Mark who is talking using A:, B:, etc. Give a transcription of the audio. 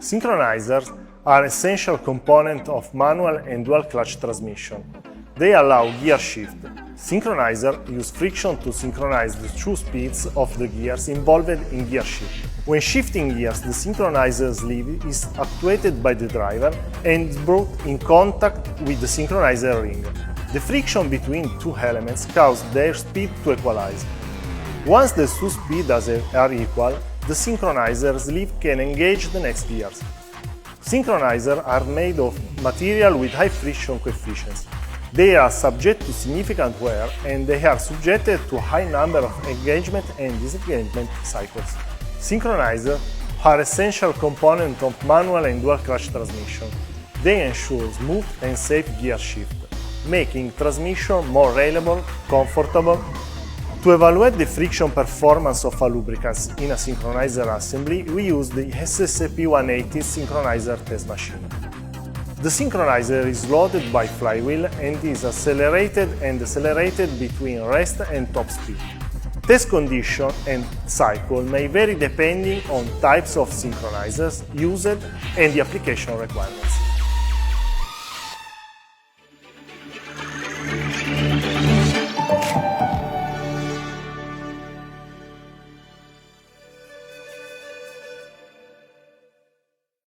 A: Synchronizers are essential components of manual and dual-clutch transmission. They allow gear shift. Synchronizers use friction to synchronize the two speeds of the gears involved in gear shift. When shifting gears, the synchronizer sleeve is actuated by the driver and is brought in contact with the synchronizer ring. The friction between two elements causes their speed to equalize. Once the two speeds are equal, the synchronizer sleeve can engage the next gears. Synchronizers are made of material with high friction coefficients. They are subject to significant wear and they are subjected to a high number of engagement and disengagement cycles. Synchronizers are essential components of manual and dual-clutch transmission. They ensure smooth and safe gear shift, making transmission more reliable, comfortable. To evaluate the friction performance of a lubricant in a synchronizer assembly, we use the SSP180 Synchronizer test machine. The synchronizer is loaded by flywheel and is accelerated and decelerated between rest and top speed. Test condition and cycle may vary depending on types of synchronizers used and the application requirements.